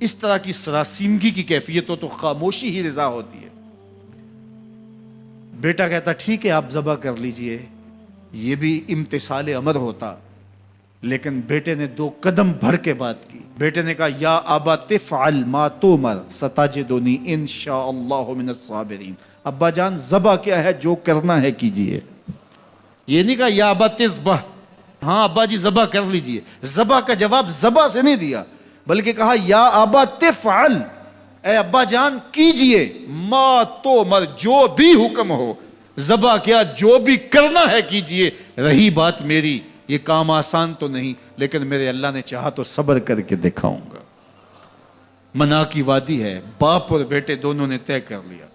اس طرح کی سراسیمگی کی کیفیت ہو تو خاموشی ہی رضا ہوتی ہے۔ بیٹا کہتا ٹھیک ہے آپ ذبح کر لیجئے، یہ بھی امتثال امر ہوتا، لیکن بیٹے نے 2 قدم بڑھ کے بات کی۔ بیٹے نے کہا یا ابا تفعل ما تؤمر ستجدنی انشاءاللہ من الصابرین۔ ابا جان ذبح کیا ہے، جو کرنا ہے کیجئے۔ یہ نہیں کہا یا ابا تذبح، ہاں ابا جی ذبح کر لیجئے۔ ذبح کا جواب ذبح سے نہیں دیا، بلکہ کہا یا ابا تفعل، اے ابا جان کیجئے، ما تؤمر، جو بھی حکم ہو۔ ذبح کیا، جو بھی کرنا ہے کیجئے۔ رہی بات میری، یہ کام آسان تو نہیں، لیکن میرے اللہ نے چاہا تو صبر کر کے دکھاؤں گا۔ منا کی وادی ہے، باپ اور بیٹے دونوں نے طے کر لیا۔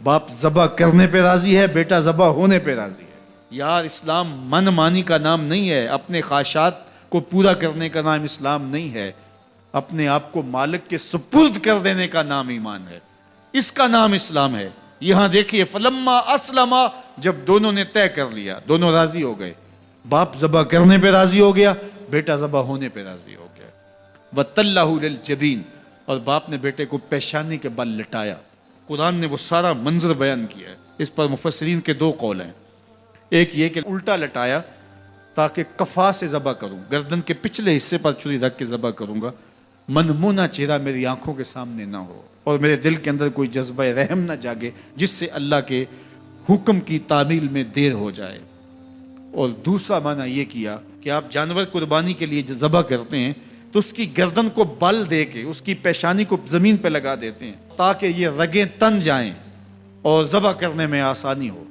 باپ ذبح کرنے پہ راضی ہے، بیٹا ذبح ہونے پہ راضی ہے۔ یار اسلام من مانی کا نام نہیں ہے، اپنے خواہشات کو پورا کرنے کا نام اسلام نہیں ہے، اپنے آپ کو مالک کے سپرد کر دینے کا نام ایمان ہے، اس کا نام اسلام ہے۔ یہاں دیکھیے فلما اسلما، جب دونوں نے طے کر لیا، دونوں راضی ہو گئے، باپ ذبح کرنے پہ راضی ہو گیا، بیٹا ذبح ہونے پہ راضی ہو گیا۔ وَتَلَّهُ لِلْجَبِينِ، اور باپ نے بیٹے کو پیشانی کے بل لٹایا۔ قرآن نے وہ سارا منظر بیان کیا ہے، اس پر مفسرین کے 2 قول ہیں۔ ایک یہ کہ الٹا لٹایا تاکہ کفا سے ذبح کروں، گردن کے پچھلے حصے پر چھری رکھ کے ذبح کروں گا، منمونہ چہرہ میری آنکھوں کے سامنے نہ ہو، اور میرے دل کے اندر کوئی جذبہ رحم نہ جاگے جس سے اللہ کے حکم کی تعمیل میں دیر ہو جائے۔ اور دوسرا معنی یہ کیا کہ آپ جانور قربانی کے لیے ذبح کرتے ہیں تو اس کی گردن کو بل دے کے اس کی پیشانی کو زمین پہ لگا دیتے ہیں تاکہ یہ رگیں تن جائیں اور ذبح کرنے میں آسانی ہو۔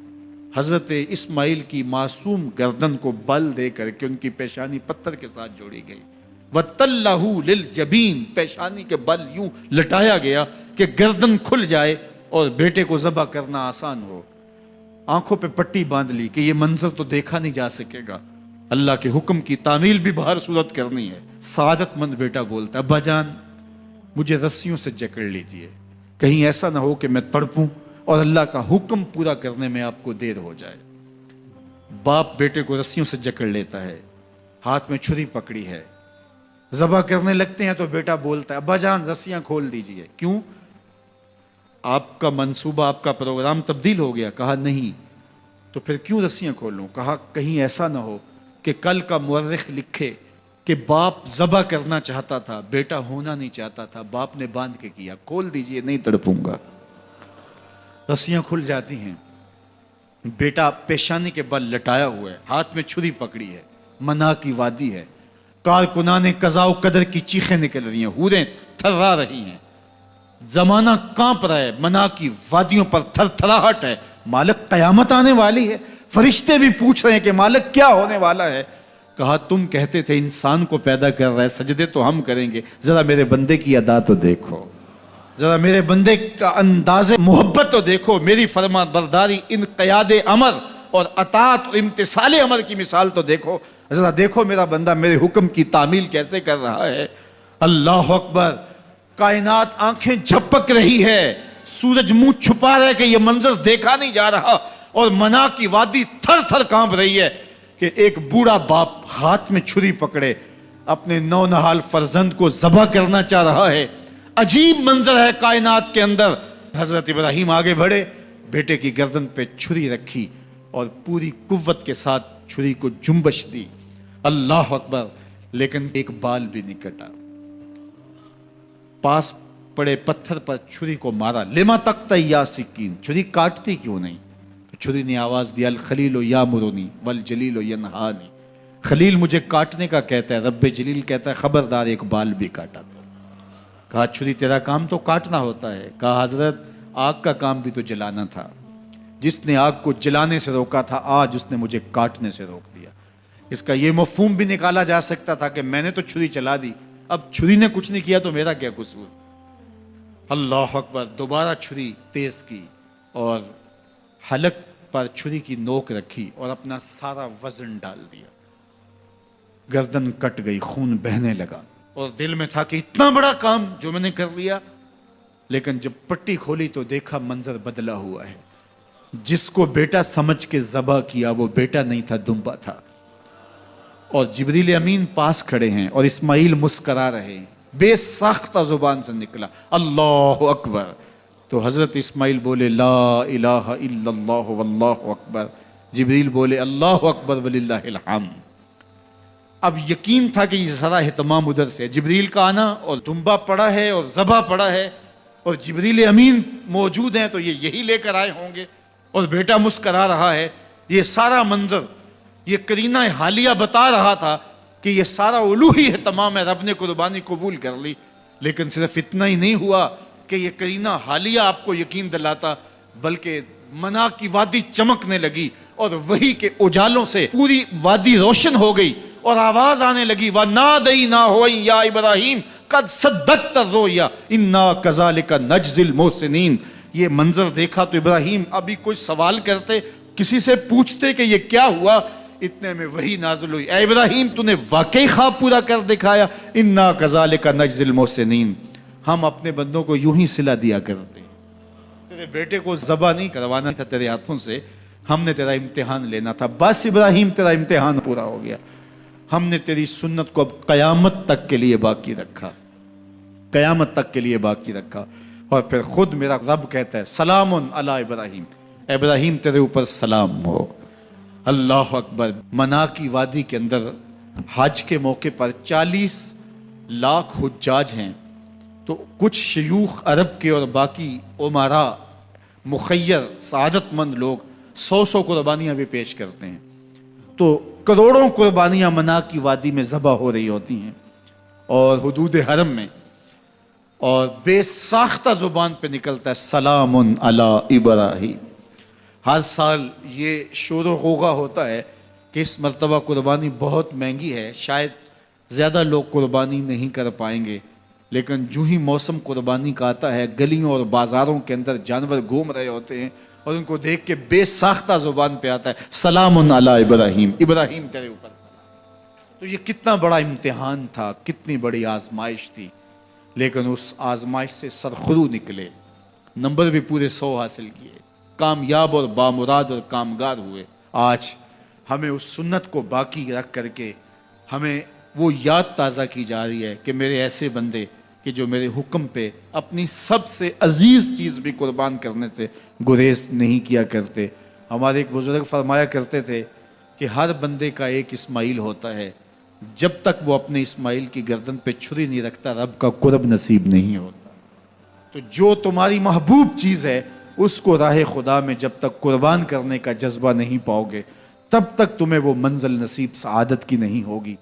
حضرت اسماعیل کی معصوم گردن کو بل دے کر کے ان کی پیشانی پتھر کے ساتھ جوڑی گئی۔ وَتَلَّهُ لِلْجَبِينِ، پیشانی کے بل یوں لٹایا گیا کہ گردن کھل جائے اور بیٹے کو ذبح کرنا آسان ہو۔ آنکھوں پہ پٹی باندھ لی کہ یہ منظر تو دیکھا نہیں جا سکے گا، اللہ کے حکم کی تعمیل بھی باہر صورت کرنی ہے۔ سعادت مند بیٹا بولتا ابا جان مجھے رسیوں سے جکڑ لیجئے، کہیں ایسا نہ ہو کہ میں تڑپوں اور اللہ کا حکم پورا کرنے میں آپ کو دیر ہو جائے۔ باپ بیٹے کو رسیوں سے جکڑ لیتا ہے، ہاتھ میں چھری پکڑی ہے، ذبح کرنے لگتے ہیں تو بیٹا بولتا ہے ابا جان رسیاں کھول دیجئے۔ کیوں؟ آپ کا منصوبہ، آپ کا پروگرام تبدیل ہو گیا؟ کہا نہیں۔ تو پھر کیوں رسیاں کھولوں؟ کہا کہیں ایسا نہ ہو کہ کل کا مورخ لکھے کہ باپ ذبح کرنا چاہتا تھا، بیٹا ہونا نہیں چاہتا تھا، باپ نے باندھ کے کیا۔ کھول دیجئے، نہیں تڑپوں گا۔ رسیاں کھل جاتی ہیں، بیٹا پیشانی کے بل لٹایا ہوا ہے، ہاتھ میں چھری پکڑی ہے، منا کی وادی ہے، کارکنان قضاء و قدر کی چیخیں نکل رہی ہیں، حوریں تھرا رہی ہیں، زمانہ کانپ رہا ہے، منا کی وادیوں پر تھر تھراہٹ ہے، مالک قیامت آنے والی ہے۔ فرشتے بھی پوچھ رہے ہیں کہ مالک کیا ہونے والا ہے؟ کہا تم کہتے تھے انسان کو پیدا کر رہا ہے، سجدے تو ہم کریں گے، ذرا میرے بندے کی ادا تو دیکھو، ذرا میرے بندے کا انداز محبت تو دیکھو، میری فرما برداری، انقیاد امر اور اطاعت اور امتثال امر کی مثال تو دیکھو، ذرا دیکھو میرا بندہ میرے حکم کی تعمیل کیسے کر رہا ہے۔ اللہ اکبر، کائنات آنکھیں جھپک رہی ہے، سورج منہ چھپا رہا ہے کہ یہ منظر دیکھا نہیں جا رہا، اور منا کی وادی تھر تھر کانپ رہی ہے کہ ایک بوڑھا باپ ہاتھ میں چھری پکڑے اپنے نونہال فرزند کو ذبح کرنا چاہ رہا ہے۔ عجیب منظر ہے کائنات کے اندر۔ حضرت ابراہیم آگے بڑھے، بیٹے کی گردن پہ چھری رکھی اور پوری قوت کے ساتھ چھری کو جنبش دی۔ اللہ اکبر، لیکن ایک بال بھی نہیں کٹا۔ پاس پڑے پتھر پر چھری کو مارا، لما تقطع یا سکین، چھری کاٹتی کیوں نہیں؟ چھری نے آواز دیا الخلیل یامرنی والجلیل ینہانی، خلیل مجھے کاٹنے کا کہتا ہے، رب جلیل کہتا ہے خبردار ایک بال بھی کاٹا تو۔ کہا چھری تیرا کام تو کاٹنا ہوتا ہے۔ کہا حضرت آگ کا کام بھی تو جلانا تھا، جس نے آگ کو جلانے سے روکا تھا آج اس نے مجھے کاٹنے سے روک دیا۔ اس کا یہ مفہوم بھی نکالا جا سکتا تھا کہ میں نے تو چھری چلا دی، اب چھری نے کچھ نہیں کیا تو میرا کیا قصور۔ اللہ اکبر، دوبارہ چھری تیز کی اور حلق پر چھری کی نوک رکھی اور اپنا سارا وزن ڈال دیا، گردن کٹ گئی، خون بہنے لگا، اور دل میں تھا کہ اتنا بڑا کام جو میں نے کر لیا۔ لیکن جب پٹی کھولی تو دیکھا منظر بدلا ہوا ہے، جس کو بیٹا سمجھ کے ذبح کیا وہ بیٹا نہیں تھا، دمبا تھا، اور جبریل امین پاس کھڑے ہیں اور اسماعیل مسکرا رہے ہیں، بے ساختہ زبان سے نکلا اللہ اکبر. تو حضرت اسماعیل بولے لا الہ الا اللہ واللہ اکبر. جبریل بولے اللہ اکبر وللہ الحمد. اب یقین تھا کہ یہ سارا اہتمام ادھر سے جبریل کا آنا، اور دمبا پڑا ہے اور ذبح پڑا ہے اور جبریل امین موجود ہیں تو یہ یہی لے کر آئے ہوں گے، اور بیٹا مسکرا رہا ہے. یہ سارا منظر، یہ قرینہ حالیہ بتا رہا تھا کہ یہ سارا الوہی اہتمام ہے، رب نے قربانی قبول کر لی. لیکن صرف اتنا ہی نہیں ہوا کہ یہ قرینہ حالیہ آپ کو یقین دلاتا، بلکہ منا کی وادی چمکنے لگی اور وہی کے اجالوں سے پوری وادی روشن ہو گئی، اور آواز آنے لگی وَنَادَيْنَاهُ يَا إِبْرَاهِيمُ قَدْ صَدَّقْتَ الرُّؤْيَا إِنَّا كَذَلِكَ نَجْزِي الْمُحْسِنِينَ. یہ منظر دیکھا تو ابراہیم ابھی کوئی سوال کرتے، کسی سے پوچھتے کہ یہ کیا ہوا، اتنے میں وہی نازل ہوئی اے ابراہیم تو نے واقعی خواب پورا کر دکھایا. اِنَّا كَذَلِكَ نَجْزِي الْمُحْسِنِينَ. ہم اپنے بندوں کو یوں ہی صلہ دیا کرتے ہیں. تیرے بیٹے کو ذبح نہیں کروانا تھا تیرے ہاتھوں سے، ہم نے تیرا امتحان لینا تھا. بس ابراہیم تیرا امتحان پورا ہو گیا. ہم نے تیری سنت کو اب قیامت تک کے لیے باقی رکھا، قیامت تک کے لیے باقی رکھا. اور پھر خود میرا رب کہتا ہے سلام علی ابراہیم، ابراہیم تیرے اوپر سلام ہو. اللہ اکبر. منا کی وادی کے اندر حج کے موقع پر 40 لاکھ حجاج ہیں. تو کچھ شیوخ عرب کے اور باقی عمرا مخیر سعادت مند لوگ 100 قربانیاں بھی پیش کرتے ہیں. تو کروڑوں قربانیاں منا کی وادی میں ذبح ہو رہی ہوتی ہیں اور حدود حرم میں، اور بے ساختہ زبان پہ نکلتا ہے سلام علی ابراہیم. ہر سال یہ شور و غوغا ہوتا ہے کہ اس مرتبہ قربانی بہت مہنگی ہے، شاید زیادہ لوگ قربانی نہیں کر پائیں گے. لیکن جو ہی موسم قربانی کا آتا ہے، گلیوں اور بازاروں کے اندر جانور گھوم رہے ہوتے ہیں اور ان کو دیکھ کے بے ساختہ زبان پہ آتا ہے سلام علی ابراہیم، ابراہیم تیرے اوپر سلام. تو یہ کتنا بڑا امتحان تھا، کتنی بڑی آزمائش تھی. لیکن اس آزمائش سے سرخرو نکلے، نمبر بھی پورے 100 حاصل کیے، کامیاب اور بامراد اور کامگار ہوئے. آج ہمیں اس سنت کو باقی رکھ کر کے ہمیں وہ یاد تازہ کی جا رہی ہے کہ میرے ایسے بندے کہ جو میرے حکم پہ اپنی سب سے عزیز چیز بھی قربان کرنے سے گریز نہیں کیا کرتے. ہمارے ایک بزرگ فرمایا کرتے تھے کہ ہر بندے کا ایک اسماعیل ہوتا ہے، جب تک وہ اپنے اسماعیل کی گردن پہ چھری نہیں رکھتا رب کا قرب نصیب نہیں ہوتا. تو جو تمہاری محبوب چیز ہے اس کو راہ خدا میں جب تک قربان کرنے کا جذبہ نہیں پاؤ گے، تب تک تمہیں وہ منزل نصیب سعادت کی نہیں ہوگی.